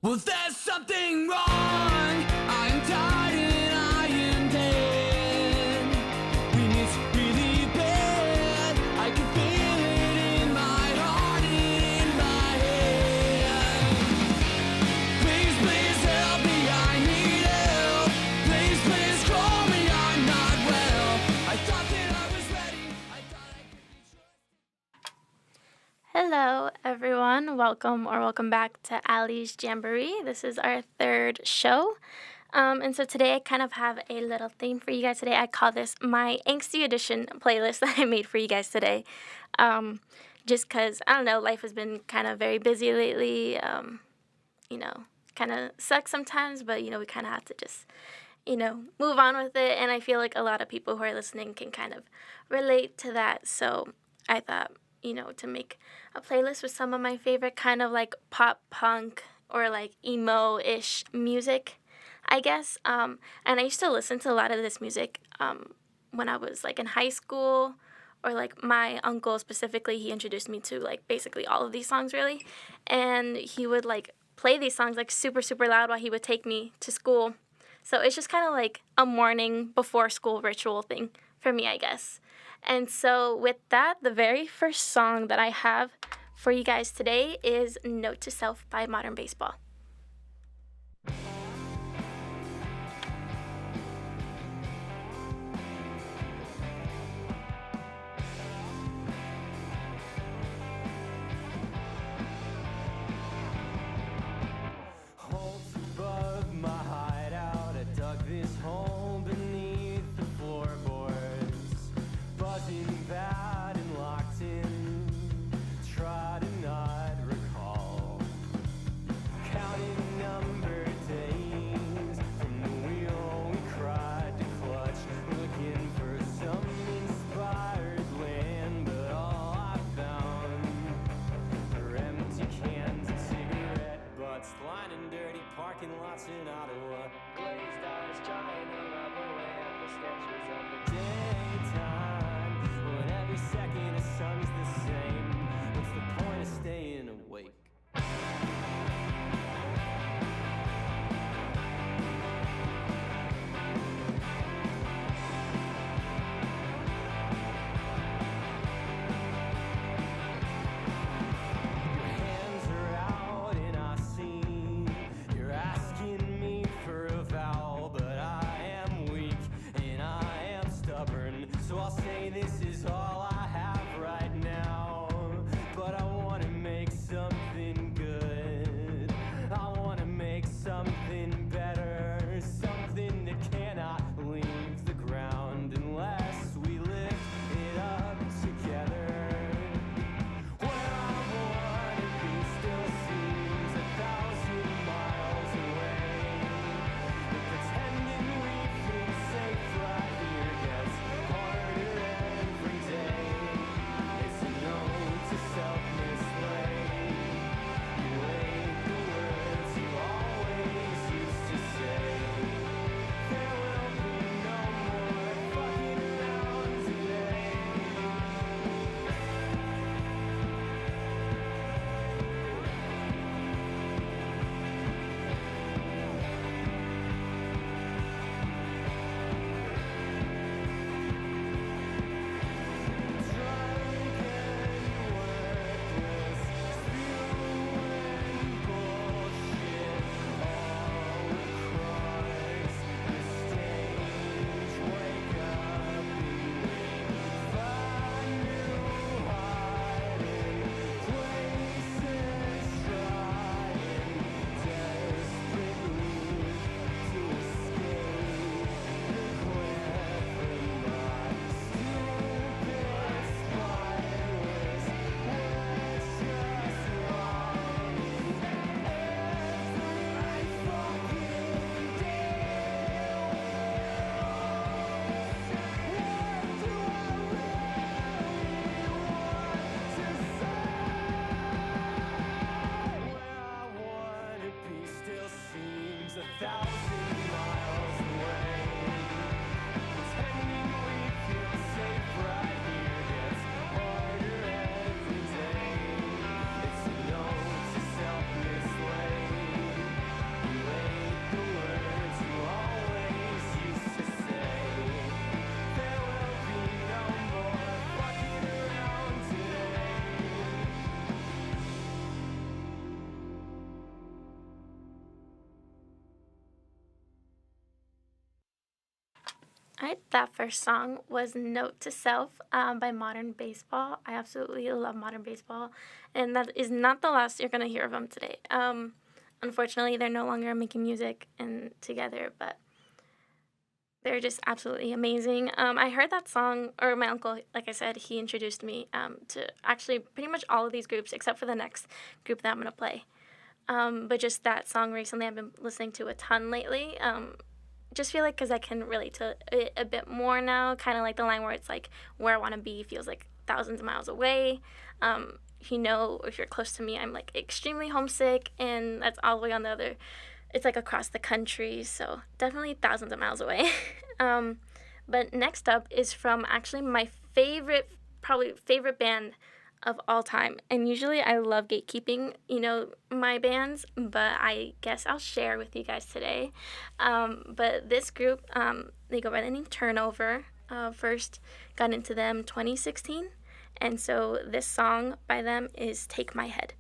Well, there's something wrong. I am tired and I am dead. When it's really bad, I can feel it in my heart and in my head. Please, please help me, I need help. Please, please call me, I'm not well. I thought that I was ready. I thought I could be trusted. Hello, everyone. Welcome back to Allie's Jamboree. This is our third show. And so today I kind of have a little theme for you guys today. I call this my ANGSTY EDITION playlist that I made for you guys today. Just because, I don't know, life has been kind of very busy lately. Kind of sucks sometimes, but, we kind of have to just, move on with it. And I feel like a lot of people who are listening can kind of relate to that. So I thought, to make a playlist with some of my favorite kind of like pop punk or like emo-ish music, I guess. And I used to listen to a lot of this music when I was like in high school, or like my uncle specifically, he introduced me to like basically all of these songs really. And he would like play these songs like super, super loud while he would take me to school. So it's just kind of like a morning before school ritual thing for me, I guess. And so with that, the very first song that I have for you guys today is Note to Self by Modern Baseball. Holds above my hideout, I dug this hole beneath the floorboards. Buzzing bad and locked in, try to not recall. Counting number days from the wheel we cried to clutch. Looking for some inspired land, but all I found are empty cans and cigarette butts lining dirty parking lots in Ottawa. Glazed eyes trying to rub away at the sketches of the daytime. When every second the sun's the same, what's the point of staying awake? Your hands are out and I see you're asking me for a vowel, but I am weak and I am stubborn, so I'll say this is all I have right now. But I want to make something good. I want to make something better, something that cannot leave the ground unless we lift it up together. Where I wanna be still seems 1,000 miles away. But pretending we feel safe right here gets harder every day. It's a note to self-mislay. You hate the words you always used to say. There will be no more fucking around today. Alright, that first song was Note to Self by Modern Baseball. I absolutely love Modern Baseball, and that is not the last you're going to hear of them today. Unfortunately, they're no longer making music and together, but they're just absolutely amazing. I heard that song, or my uncle, like I said, he introduced me to actually pretty much all of these groups except for the next group that I'm going to play. But just that song recently, I've been listening to a ton lately. Just feel like because I can relate to it a bit more now, kind of like the line where it's like, where I want to be feels like thousands of miles away. If you know, or if you're close to me, I'm like extremely homesick, and that's all the way on the other, it's like across the country, so definitely thousands of miles away. um, but next up is from actually my favorite, probably favorite band of all time. And usually I love gatekeeping, my bands, but I guess I'll share with you guys today. But this group, they go by the name Turnover. First got into them 2016. And so this song by them is Take My Head.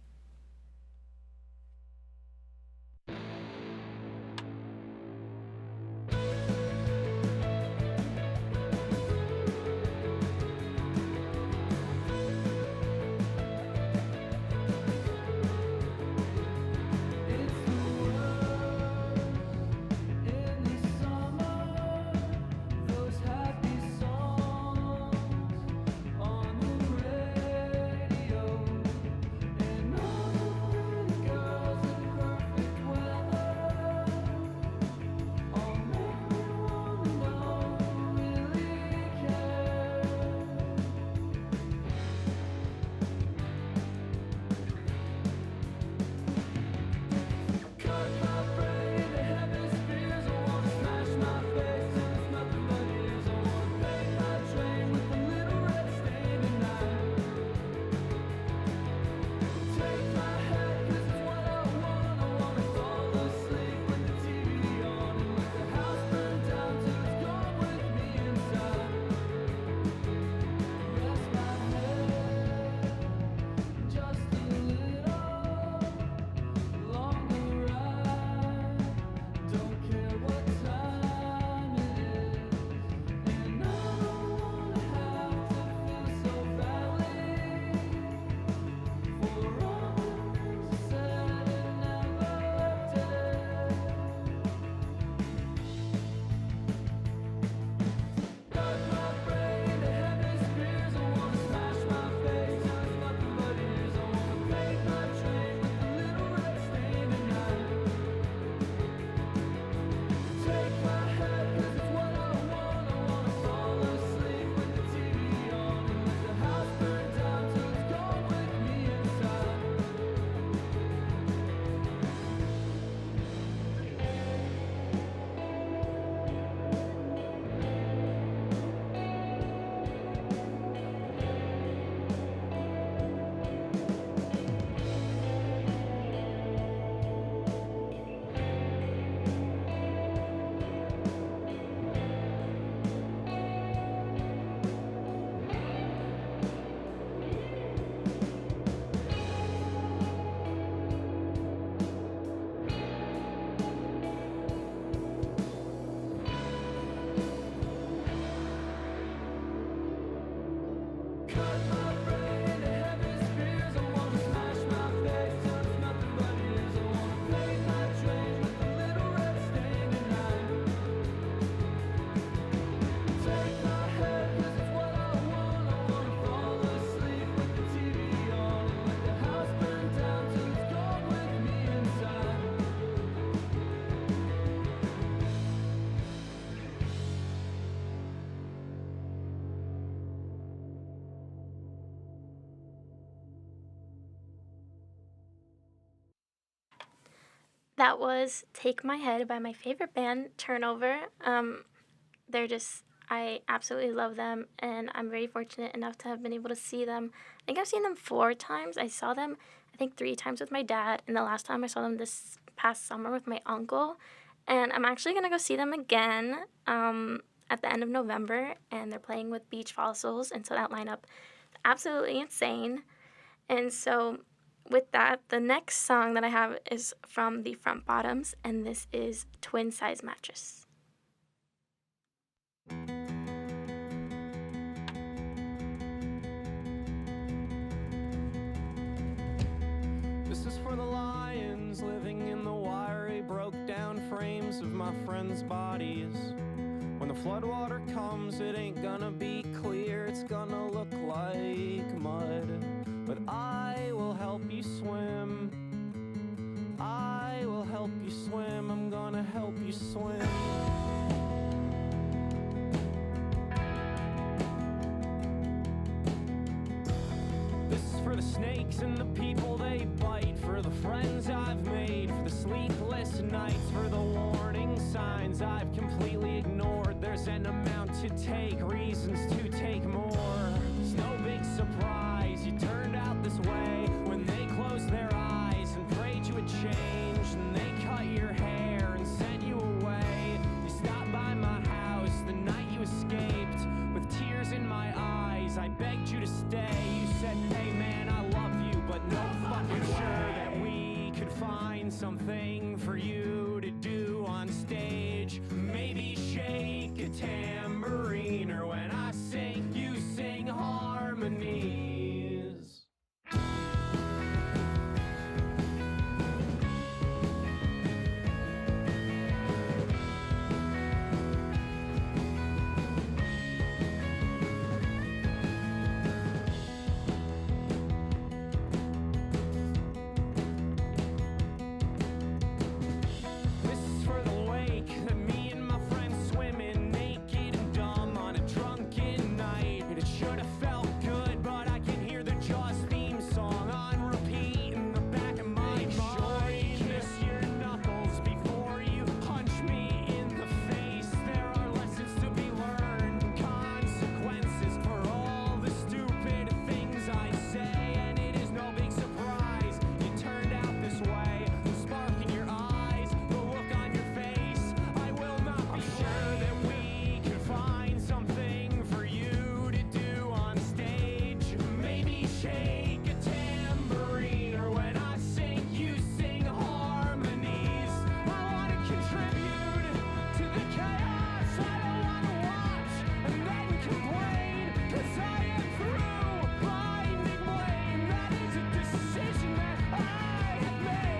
That was Take My Head by my favorite band, Turnover. They're just, I absolutely love them, and I'm very fortunate enough to have been able to see them. I think I've seen them 4 times. I saw them, I think, 3 times with my dad, and the last time I saw them this past summer with my uncle. And I'm actually going to go see them again at the end of November, and they're playing with Beach Fossils, and so that lineup is absolutely insane. And so with that, the next song that I have is from the Front Bottoms, and this is Twin Size Mattress. the lions living in the wiry, broke down frames of my friends' bodies. When the floodwater comes, it ain't gonna be clear, it's gonna look like mud. But I will help you swim. I will help you swim. I'm gonna help you swim. This is for the snakes and the people they bite, for the friends I've made, for the sleepless nights, for the warning signs I've completely ignored. There's an amount to take, reasons to take more. It's no big surprise you turned out this way when they closed their eyes and prayed you would change, and they cut your hair and sent you away. You stopped by my house the night you escaped with tears in my eyes. I begged you to stay. You said, hey man, I love you, but no fucking sure that we could find something for you to do on stage. Maybe shake a tambourine, or when I sing, you sing harmonies. This is for the lake that me and my friends swim in, naked and dumb on a drunken night. And it should have felt good, but I can hear the Jaws theme song on repeat in the back of my mind. Kiss your knuckles before you punch me in the face. There are lessons to be learned, consequences for all the stupid things I say. And it is no big surprise you turned out this way. The spark in your eyes, the look on your face. I will not be sure that we can find something for you to do on stage. Maybe shake a tambourine, or when I sing, you sing harmonies. I want to contribute to the chaos. I don't want to watch and then complain, 'cause I am through finding blame. That is a decision that I have made.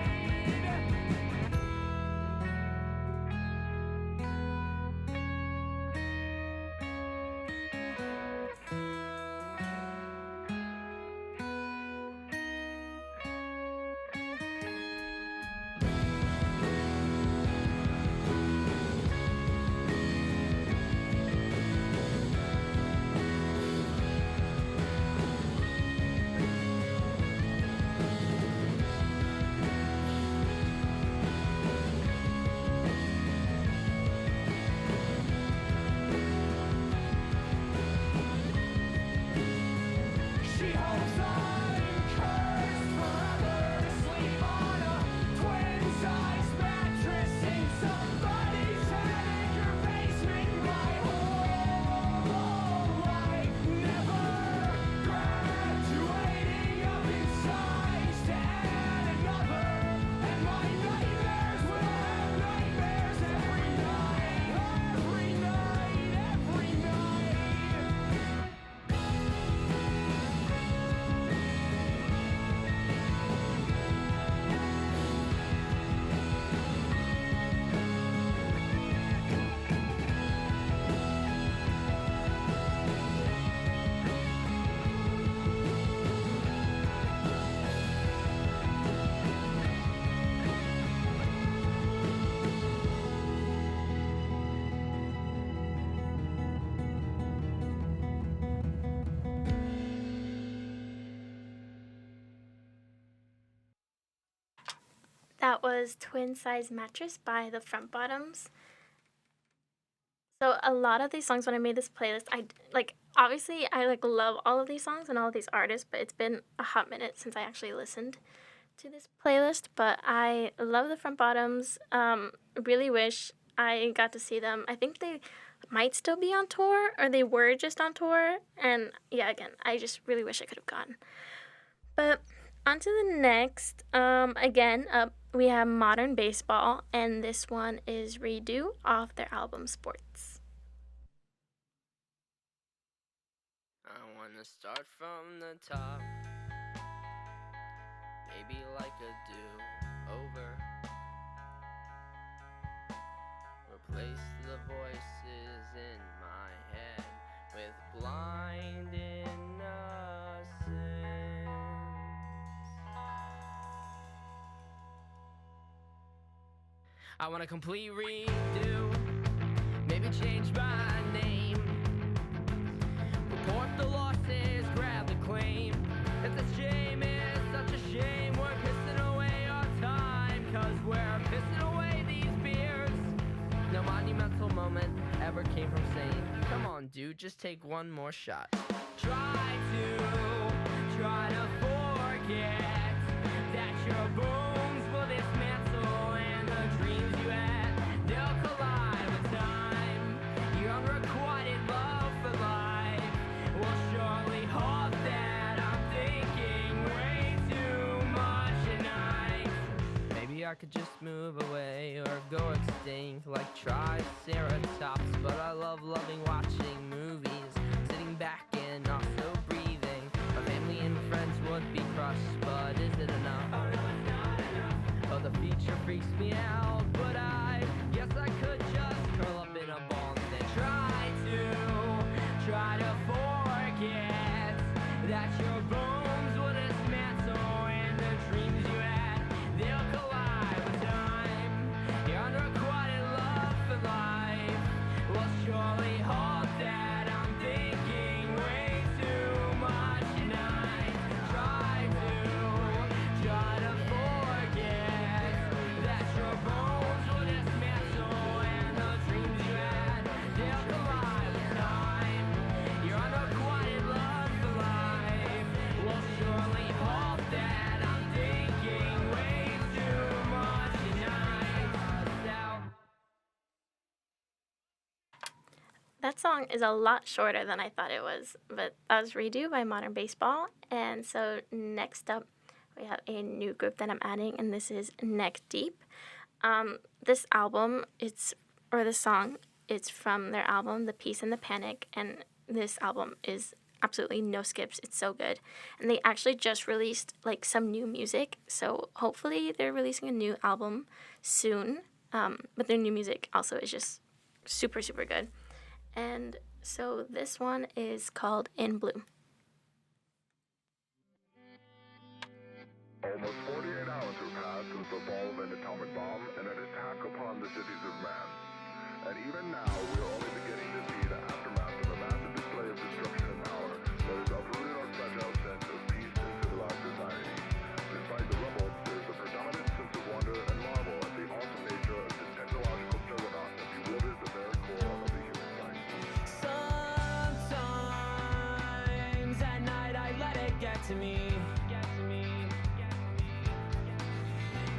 She hopes I'm cursed forever to sleep on a twin-size mattress in somebody's attic or basement my whole life. Never graduating up in size to add another. And my nightmares will have nightmares every night, every night, every night. That was Twin Size Mattress by the Front Bottoms. So a lot of these songs, when I made this playlist, obviously I love all of these songs and all of these artists, but it's been a hot minute since I actually listened to this playlist. But I love the Front Bottoms. Really wish I got to see them. I think they might still be on tour, or they were just on tour. And yeah, again, I just really wish I could have gone. But on to the next. Again, up we have Modern Baseball, and this one is Redo off their album Sports. I wanna start from the top. maybe like a do-over. Replace the voices in my head with blind innocence. I want a complete redo, maybe change my name. Report the losses, grab the claim. It's a shame, it's such a shame. We're pissing away our time, 'cause we're pissing away these beers. No monumental moment ever came from saying, come on dude, just take one more shot. Try to forget that your booms will dismantle and the dreams you had, they'll collide with time. Your unrequited love for life will surely halt that. I'm thinking way too much tonight. Maybe I could just move away or go extinct like Triceratops. But I love watching movies, sitting back and also breathing. My family and friends would be crushed, but is it enough? Oh, the future freaks me out, but I guess I could just curl up in a ball and then try to forget that your bones will dismantle and the dreams you had, they'll collide with time. Your unrequited love for life will surely halt that. I'm thinking way too much tonight. Try to forget that your bones will dismantle and the dreams you had, they'll collide with time. Your unrequited love for life will surely halt that. I'm thinking way too much tonight. That song is a lot shorter than I thought it was, but that was Redo by Modern Baseball. And so next up, we have a new group that I'm adding, and this is Neck Deep. This album, this song, it's from their album, The Peace and the Panic, and this album is absolutely no skips. It's so good. And they actually just released like some new music, so hopefully they're releasing a new album soon. But their new music also is just super, super good. And so this one is called In Blue. Almost 48 hours have passed since the fall of an atomic bomb and an attack upon the cities of man. And even now, we are only beginning to see the aftermath of a massive display of destruction and power that has uprooted our fragile sense of peace and civilized society. Despite the rubble, there is a predominant sense of wonder and marvel at the awesome nature of this technological juggernaut that bewilders the very core of the human mind. Sometimes at night I let it get to me.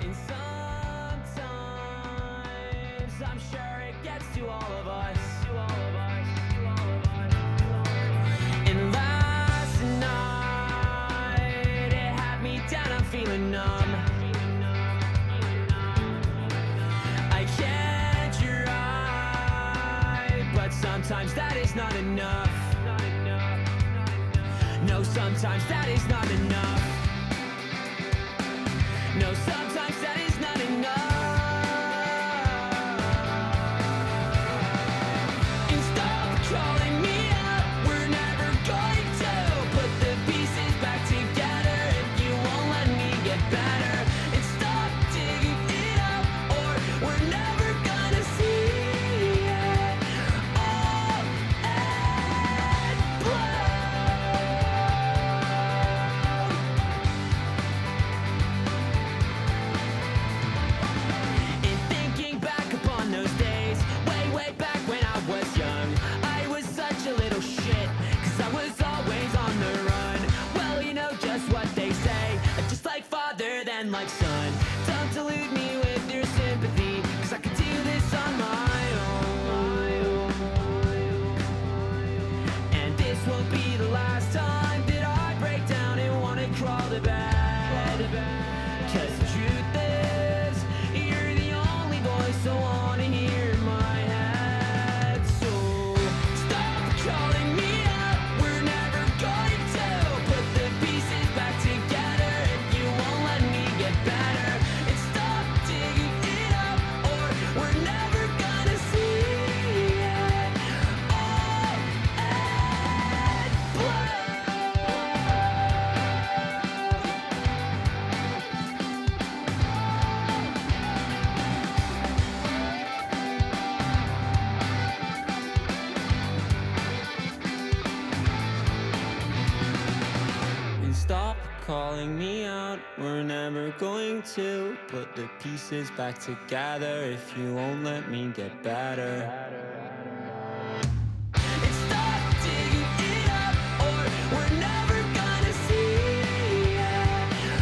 And sometimes I'm sure it gets to all of us. And last night it had me down, I'm feeling numb. I can't try, but sometimes that is not enough. No, sometimes that is not enough. No, sometimes that is not enough. And stop calling me up. We're never going to put the pieces back together if you won't let me get better. And stop digging it up, or we're never gonna see it all end blue. calling me out. We're never going to put the pieces back together if you won't let me get better. It's stop digging it up, or we're never gonna see it all and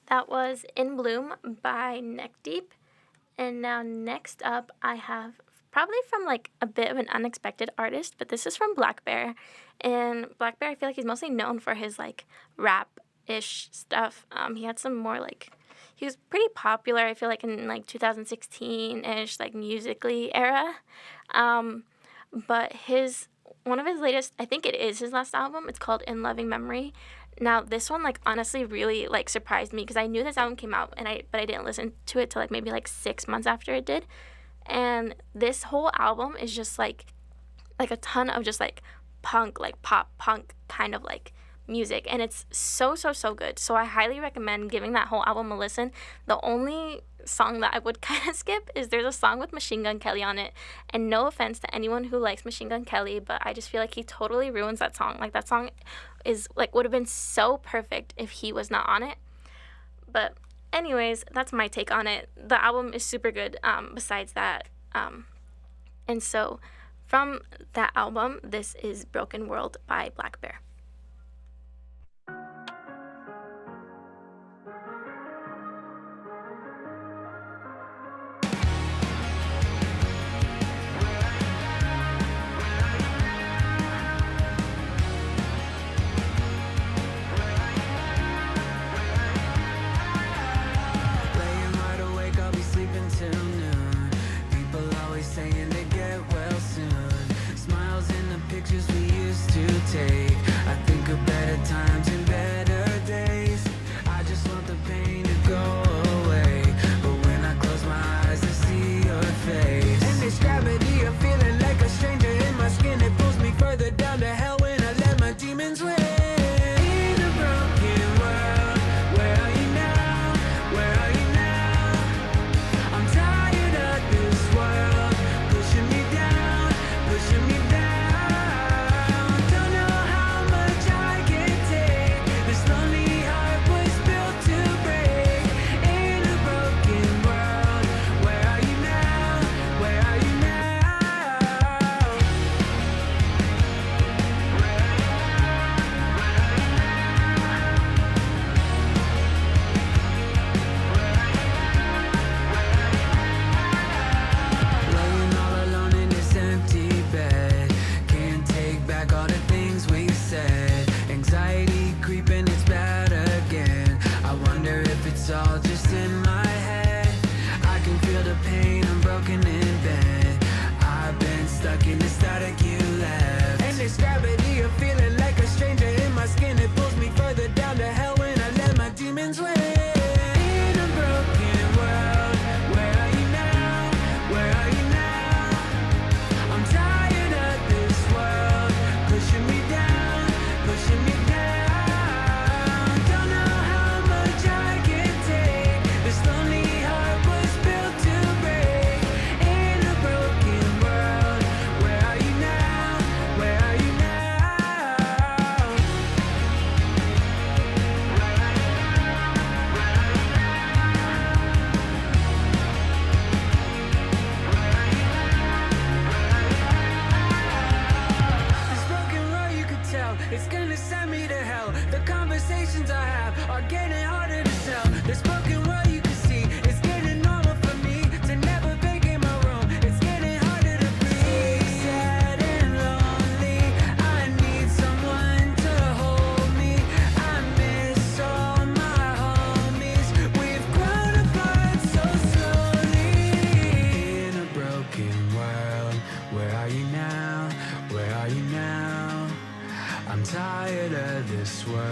That was In Bloom by Neck Deep. And now next up, I have probably from like a bit of an unexpected artist, but this is from Black Bear. And Black Bear, I feel like he's mostly known for his like rap-ish stuff. He had some more like, he was pretty popular, I feel like in like 2016-ish, like musically era. But one of his latest, I think it is his last album, it's called In Loving Memory. Now, this one, like, honestly really, like, surprised me because I knew this album came out, but I didn't listen to it till, like, maybe, like, 6 months after it did. And this whole album is just, like a ton of just, like, punk, like, pop punk kind of, like, music. And it's so, so, so good. So I highly recommend giving that whole album a listen. The only song that I would kind of skip is there's a song with Machine Gun Kelly on it. And no offense to anyone who likes Machine Gun Kelly, but I just feel like he totally ruins that song. Like, that song is like would have been so perfect if he was not on it. But anyways, that's my take on it. The album is super good besides that. And so from that album, this is Broken World by Black Bear.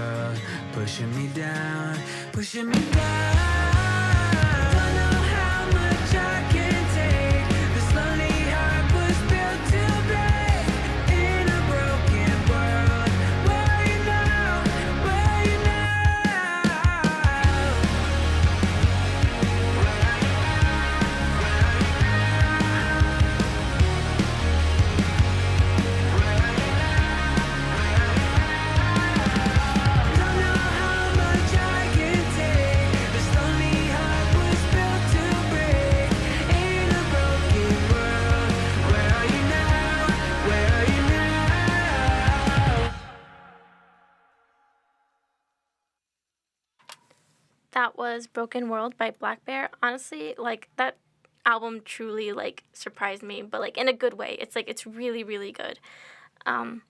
world, pushing me down, pushing me down. Don't know how much I can take. This lonely heart was built to break. In a broken world, where are you now? Where are you Don't know how much I can take. This lonely heart was built to break. In a broken world, where are you now? Where are you now? That was Broken World by Black Bear. Honestly, like that album truly like surprised me, but like in a good way. It's like it's really really good. Um,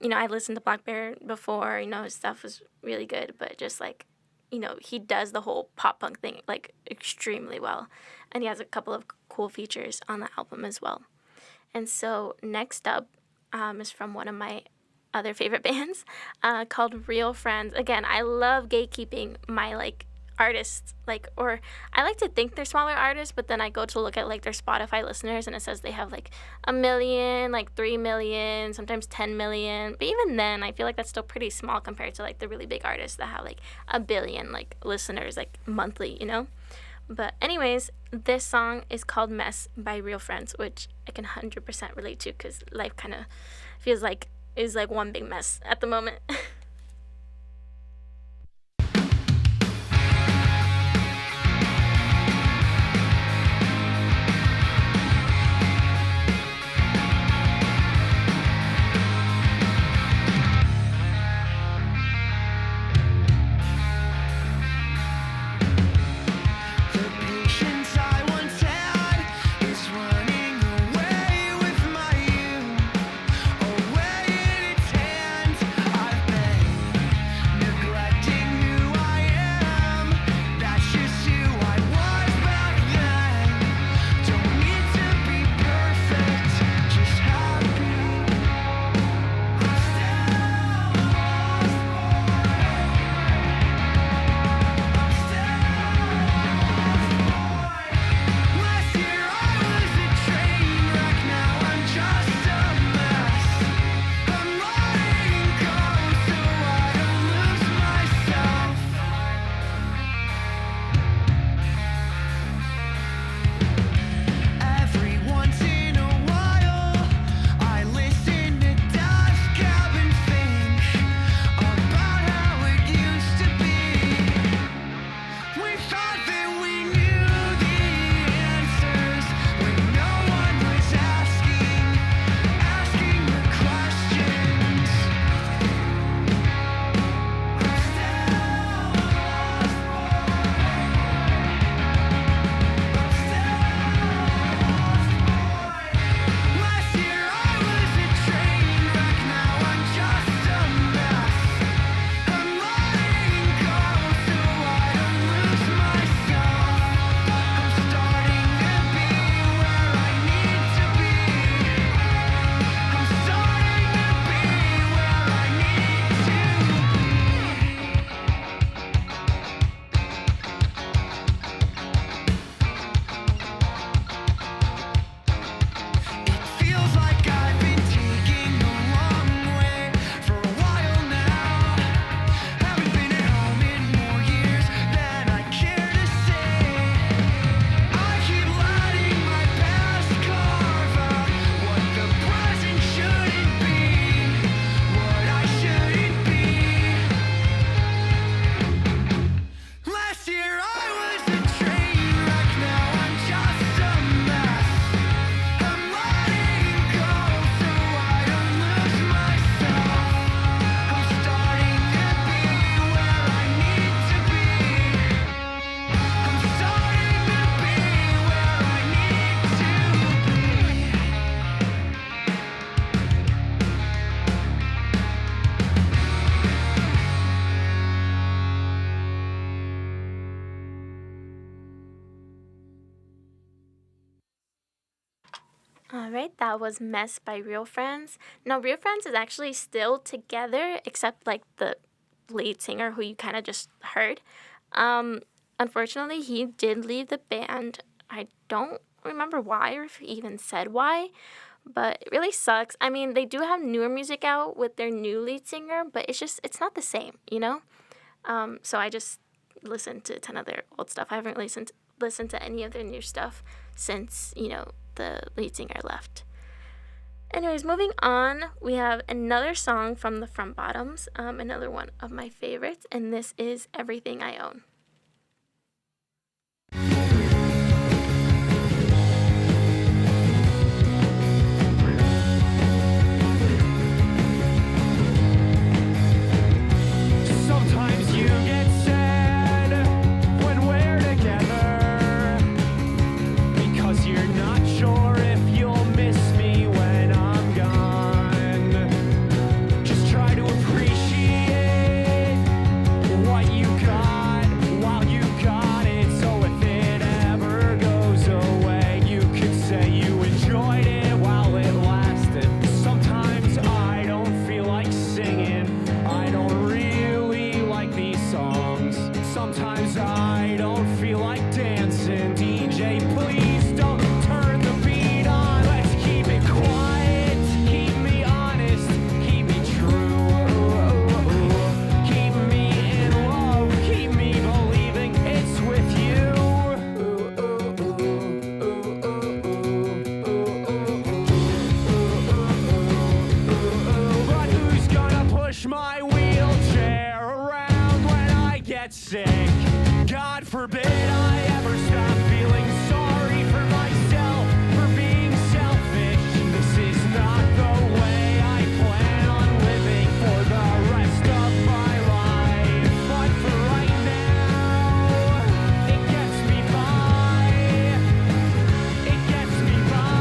I listened to Black Bear before. His stuff was really good, but just like, he does the whole pop punk thing like extremely well, and he has a couple of cool features on the album as well. And so next up is from one of my other favorite bands called Real Friends. Again, I love gatekeeping my like artists, like, or I like to think they're smaller artists, but then I go to look at like their Spotify listeners and it says they have like 1 million, like 3 million, sometimes 10 million. But even then, I feel like that's still pretty small compared to like the really big artists that have like 1 billion like listeners like monthly. But anyways, this song is called Mess by Real Friends, which I can 100% relate to because life kind of feels like is like one big mess at the moment. The patience I once had is running away with my youth, away in its hands. I've been neglecting who I am. That's just who I was back then. Don't need to be perfect, just happy. I'm still lost, I'm still last year I was a train wreck, now I'm just a mess. I'm letting go so I don't lose myself. Every once in a while, I listen to Dust Cabin think about how it used to be. We thought that we knew the answers when no one was asking the questions. I'm still lost, I'm still last year I was a train wreck, now I'm just a mess. I'm letting go so I don't lose myself. I'm starting to be where I need to be. I'm starting to be where I need to It feels like I've been taking the long way for a while now. Haven't been at home in more years than I care to say. I keep letting my past carve out what the present shouldn't be, what I shouldn't be. Last year I was a train wreck, now I'm just a mess. I'm letting go so I don't lose myself. I'm starting to be where I need to be. I'm starting to be where I need to All right, that was Mess by Real Friends. Now, Real Friends is actually still together, except like the lead singer who you kind of just heard. Unfortunately, he did leave the band. I don't remember why or if he even said why, but it really sucks. I mean, they do have newer music out with their new lead singer, but it's not the same, you know? So I just listened to a ton of their old stuff. I haven't listened to any of their new stuff since, the lead singer left. Anyways, moving on, we have another song from the Front Bottoms, another one of my favorites, and this is Everything I Own. Sometimes you get sad when we're together because you're not sure if you'll miss me when I'm gone. Just try to appreciate what you got while you got it. So if it ever goes away, you could say you enjoyed it while it lasted. Sometimes I don't feel like singing. I don't really like these songs. Sometimes I don't feel like dancing. DJ, please don't turn the beat on. Let's keep it quiet. Keep me honest. Keep me true. Keep me in love. Keep me believing it's with you. But who's gonna push my wheelchair around when I get sick? God forbid I ever stop feeling sorry for myself for being selfish. This is not the way I plan on living for the rest of my life. But for right now, it gets me by. It gets me by.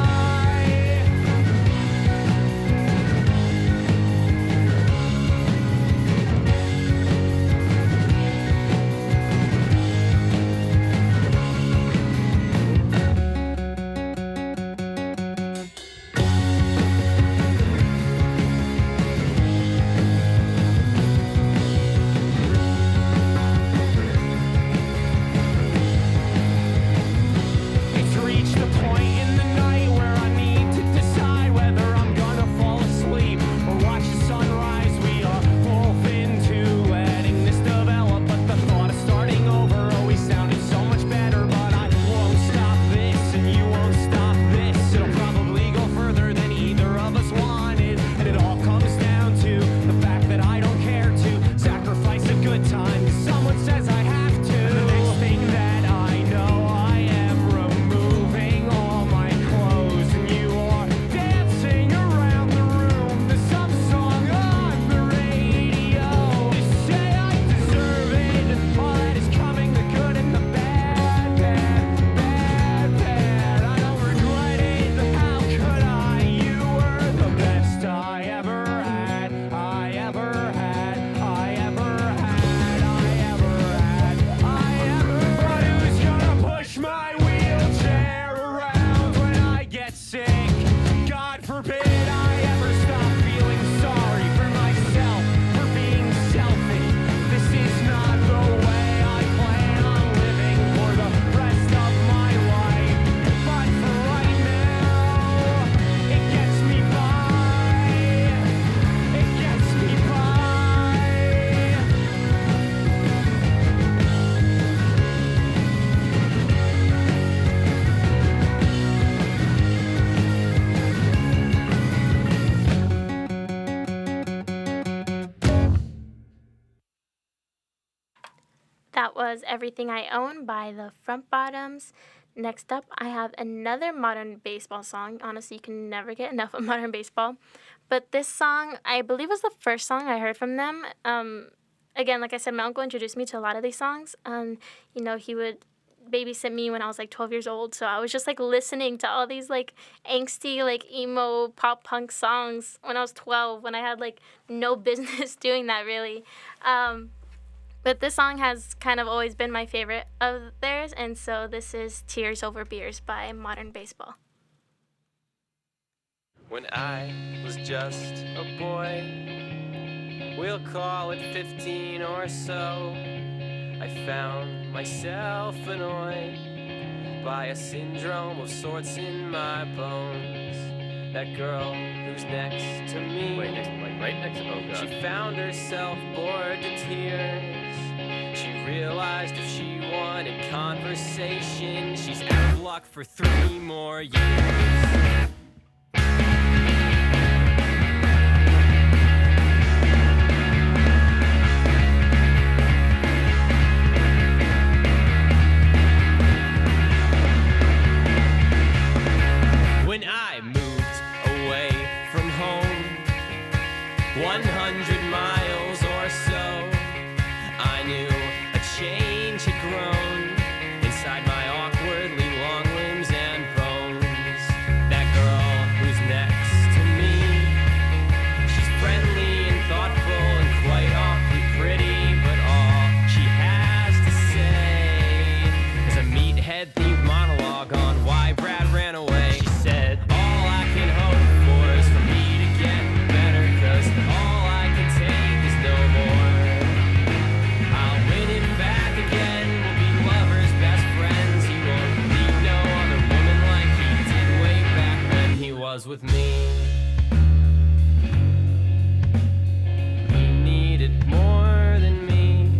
It's reached the point in the night where I need to decide whether I'm gonna fall asleep or watch the sunrise. We are both into letting this develop, but the thought of starting over always sounded so much better. But I won't stop this, and you won't stop this. It'll probably go further than either of us wanted, and it all comes down to the fact that I don't care to sacrifice a good time 'cause someone says I have to. The next thing that I know, I am removing all my clothes, and you are dancing around the room to some song on the radio. You say I deserve it, all that is coming, the good and the bad, bad, bad, bad. I don't regret it, how could I? You were the best I ever had, I ever had, I ever had, I ever had, I ever. But who's gonna push my wheelchair around when I get sick? God forbid I ever stop feeling sorry for myself for being selfish. This is not the way I plan on living for the rest of my life. But for right now, it gets me by. It gets me by. That was Everything I Own by the Front Bottoms. Next up, I have another modern baseball song. Honestly, you can never get enough of modern baseball. But this song, I believe, was the first song I heard from them. Again, like I said, my uncle introduced me to a lot of these songs. He would babysit me when I was like 12 years old. So I was just like listening to all these like angsty, like emo pop punk songs when I was 12, when I had like no business doing that really. But this song has kind of always been my favorite of theirs, and so this is Tears Over Beers by Modern Baseball. When I was just a boy, we'll call it 15 or so, I found myself annoyed by a syndrome of sorts in my bones. That girl who's next to me, Wait, right next to, oh she god. found herself bored to tears. She realized if she wanted conversation, she's out of luck for 3 more years. When I moved away from home, 100 miles or so, I knew a change had grown inside my awkwardly long limbs and bones. That girl who's next to me, she's friendly and thoughtful and quite awfully pretty, but all she has to say is a meathead-themed monologue on why Brad ran away. She said, all I can hope for is for me to get better, 'cause all I can take is no more. I'll win him back again, we'll be lovers, best friends. He won't need no other woman like he did way back when he was with me. He needed more than me.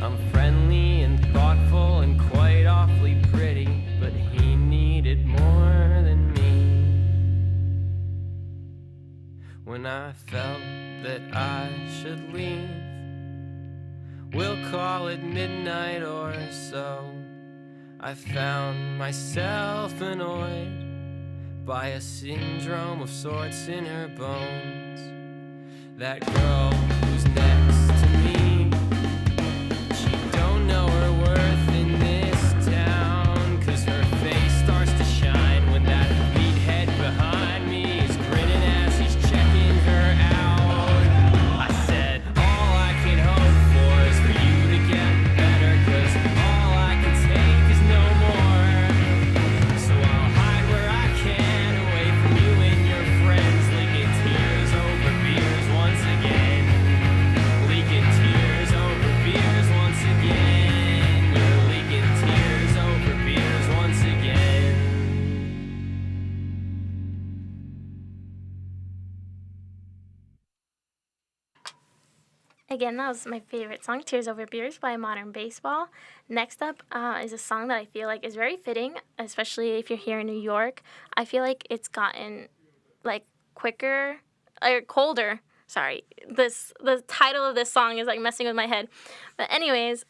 I'm friendly and thoughtful and quite awfully pretty, but he needed more than me. When I felt that I should leave, we'll call it midnight or so, I found myself annoyed by a syndrome of sorts in her bones. That girl who's next to me, she don't know her worth in this town, 'cause her face starts to shine when that meathead behind me is grinning as he's checking her out. I said, all I can hope for is for you to get better, 'cause all I can take is no more. So I'll hide where I can, away from you and your friends, leaking tears over beers once again. Leaking tears over beers once again. You're leaking tears over beers once again. Again, that was my favorite song, Tears Over Beers by Modern Baseball. Next up is a song that I feel like is very fitting, especially if you're here in New York. I feel like it's gotten like quicker or colder. Sorry, the title of this song is like messing with my head. But anyways,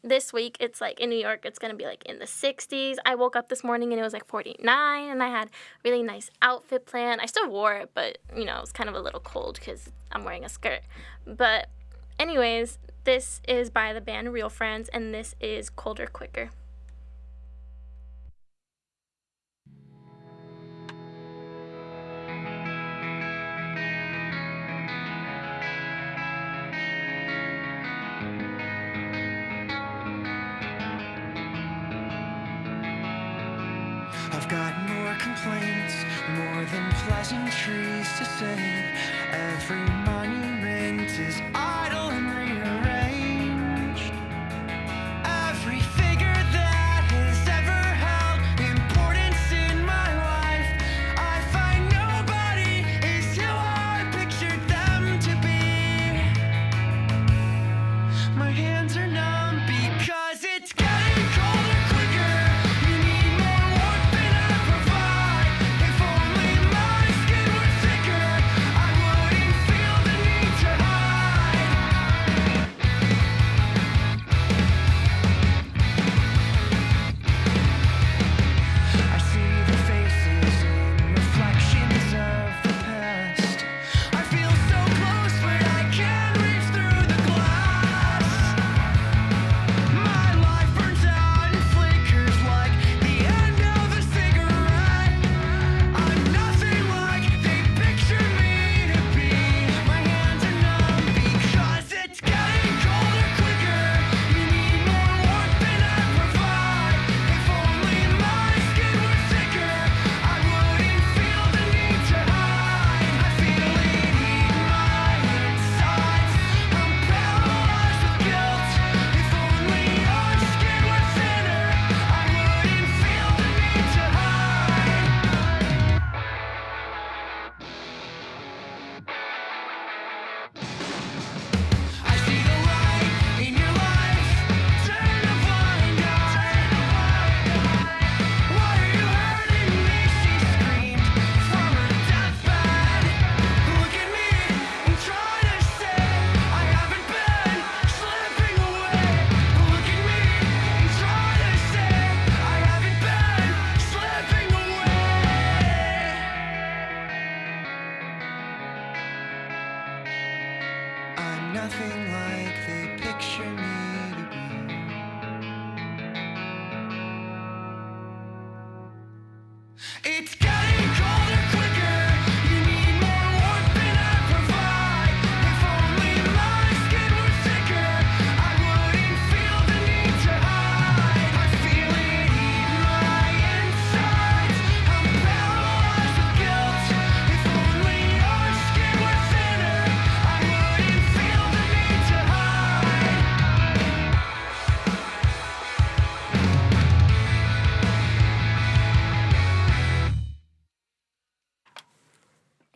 this week it's like in New York it's gonna be like in the 60s. I woke up this morning and it was like 49, and I had really nice outfit planned. I still wore it, but you know, it's kind of a little cold because I'm wearing a skirt. But anyways, this is by the band Real Friends, and this is Colder Quicker. I've got more complaints, more than pleasantries to say. Every monument is idle and rearranged. Every figure that has ever held importance in my life, I find nobody is who I pictured them to be. My hands are numb because it's getting colder quicker. You need more warmth than I provide. If only my skin were thicker, I wouldn't feel the need to hide.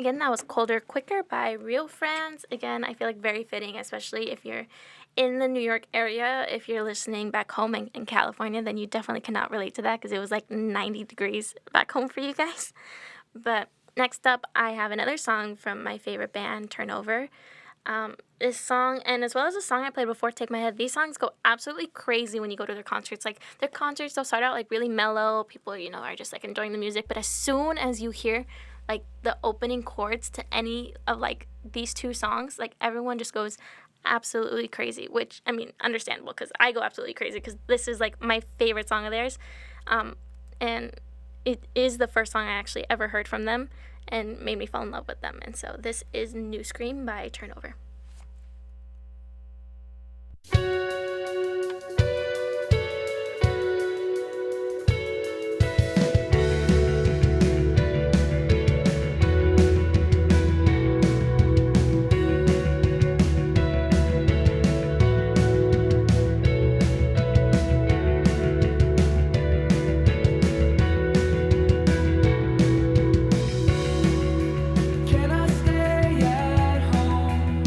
Again, that was Colder Quicker by Real Friends. Again, I feel like very fitting, especially if you're in the New York area. If you're listening back home in California, then you definitely cannot relate to that because it was like 90 degrees back home for you guys. But next up, I have another song from my favorite band, Turnover. This song, and as well as the song I played before, Take My Head, these songs go absolutely crazy when you go to their concerts. Like, their concerts, they'll start out, like, really mellow. People, are just, like, enjoying the music. But as soon as you hear, like, the opening chords to any of, like, these two songs, like, everyone just goes absolutely crazy. Which, I mean, understandable, because I go absolutely crazy, because this is, like, my favorite song of theirs. And it is the first song I actually ever heard from them and made me fall in love with them. And so this is New Scream by Turnover. Can I stay at home?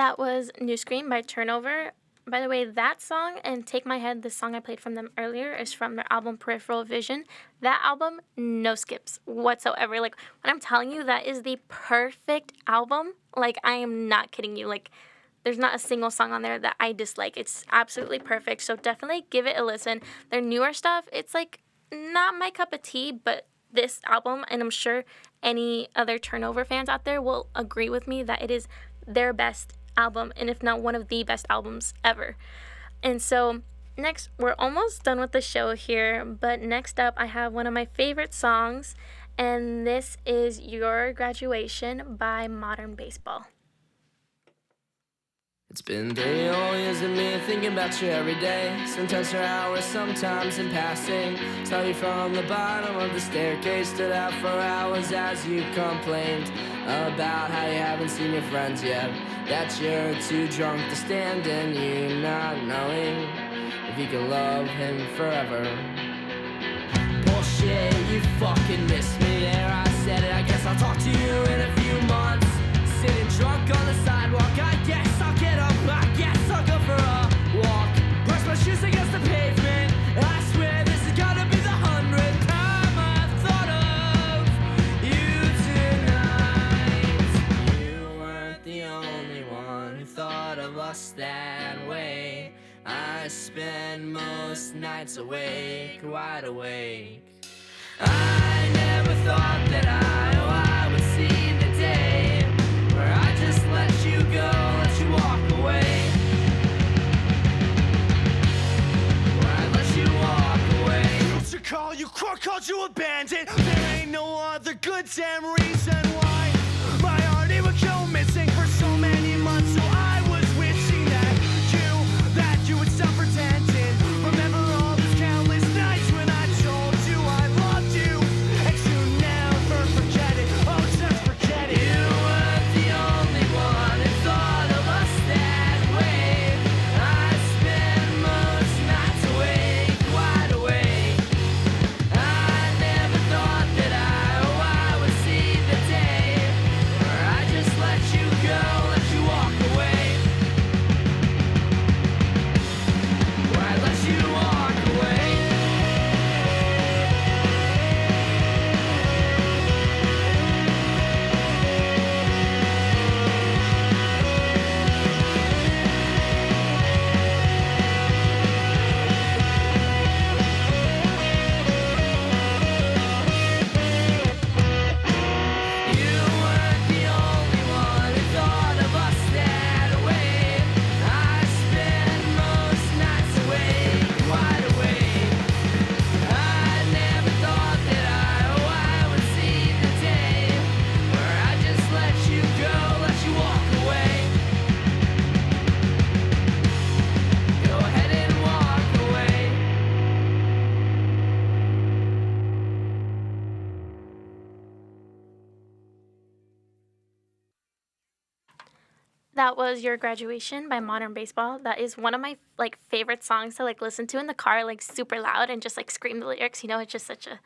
That was New Scream by Turnover. By the way, that song and Take My Head, the song I played from them earlier, is from their album Peripheral Vision. That album, no skips whatsoever. Like, when I'm telling you, that is the perfect album. Like, I am not kidding you. Like, there's not a single song on there that I dislike. It's absolutely perfect. So definitely give it a listen. Their newer stuff, it's like not my cup of tea, but this album, and I'm sure any other Turnover fans out there will agree with me that it is their best album, and if not one of the best albums ever. And so next, we're almost done with the show here, but next up I have one of my favorite songs, and this is Your Graduation by Modern Baseball. It's been 3 whole years of me thinking about you every day. Sometimes for hours, sometimes in passing. Saw you from the bottom of the staircase. Stood out for hours as you complained about how you haven't seen your friends yet. That you're too drunk to stand and you not knowing if you can love him forever. Bullshit, you fucking missed me there. I said it, I guess I'll talk to you in a few months. Sitting drunk on the sidewalk, I guess I'll get up, I guess I'll go for a walk. Brush my shoes against the pavement, I swear this is gonna be the 100th time I've thought of you tonight. You weren't the only one who thought of us that way. I spend most nights awake, wide awake. I never thought that I would see the day where I just let you go, let you walk away. Where I let you walk away. To call you crook, called you abandoned. There ain't no other good damn reason why my heart it would go missing for so many months. So I was wishing that you would stop pretending. Remember all those countless nights when I told you I loved you, and you never forget it. Oh, just forget it. You weren't the only one who thought of us that way. I spend most nights awake, wide awake. I never thought that I would see the day where I just let you go, let you walk away. Where I let you walk away. You weren't the only one who thought of us that way. I spend most nights awake, wide awake. I never thought that I would see the day where I just let you go, let you walk away. Go ahead and walk away. That was Your Graduation by Modern Baseball. That is one of my favorite songs to listen to in the car, super loud and just scream the lyrics. You know, it's just such a,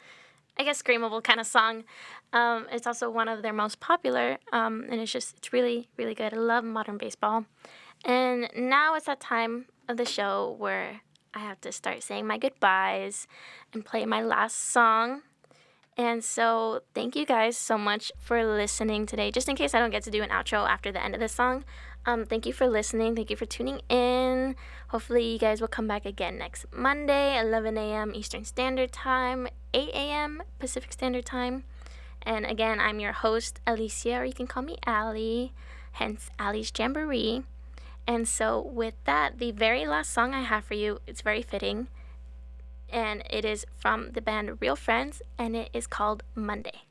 I guess, screamable kind of song. It's also one of their most popular, and it's really, really good. I love Modern Baseball. And now it's that time of the show where I have to start saying my goodbyes and play my last song. And so thank you guys so much for listening today. Just in case I don't get to do an outro after the end of this song, thank you for listening. Thank you for tuning in. Hopefully you guys will come back again next Monday, 11 a.m. Eastern Standard Time, 8 a.m. Pacific Standard Time. And again, I'm your host, Alicia, or you can call me Allie, hence Allie's Jamboree. And so with that, the very last song I have for you, it's very fitting. And it is from the band Real Friends, and it is called Monday.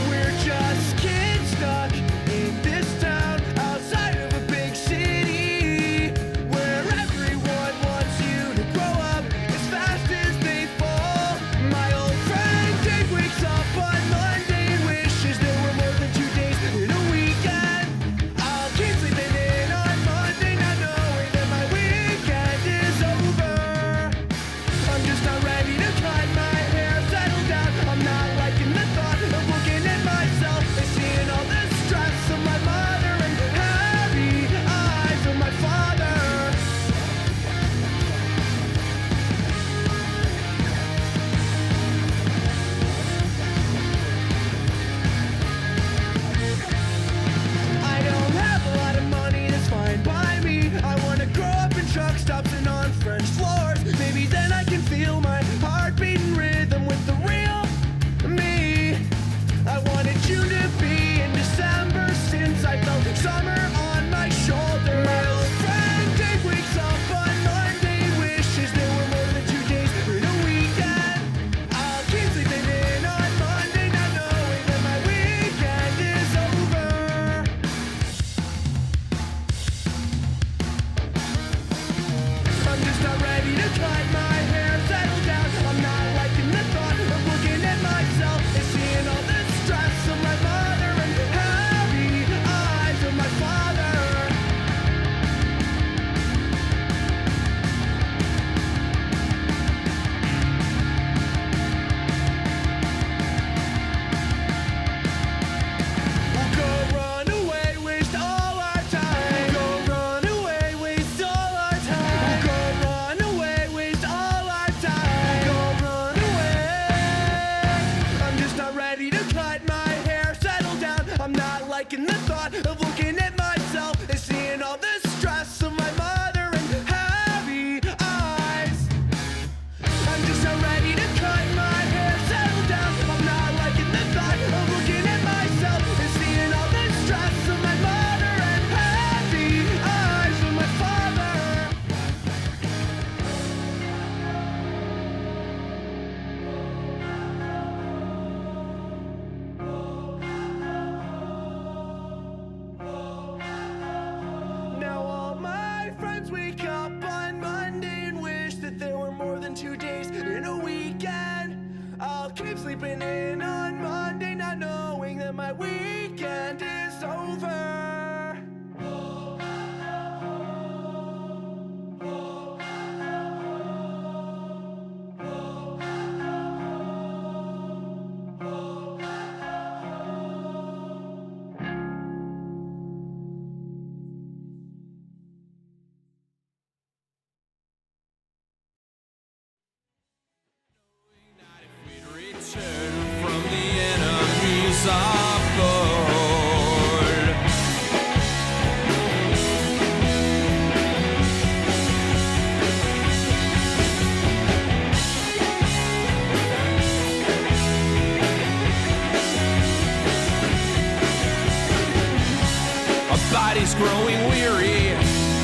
We're just kids stuck in this town outside of a big city, where everyone wants you to grow up as fast as they fall. My old friend Dave wakes up on Monday and wishes there were more than 2 days. cut my hair, settle down. I'm not liking the thought of looking at myself and seeing all the stress of my mother and heavy eyes of my father. We'll go run away, waste all our time. Go run away, waste all our time. We'll go run away, waste all our time. Go run away. I'm just not ready to cut my hair, settle down. I'm not liking the thought of looking at myself and seeing all the stress of my mother and heavy eyes. I'm just not ready to cut my hair, settle down. I'm not liking the thought of looking at myself and seeing all the stress of my mother and heavy eyes of my father. Now all my friends wake up on Monday and wish that there were more than 2 days in a weekend. I'll keep sleeping in on Monday, not knowing that my weekend is over. Return from the enemies of gold. Our bodies growing weak.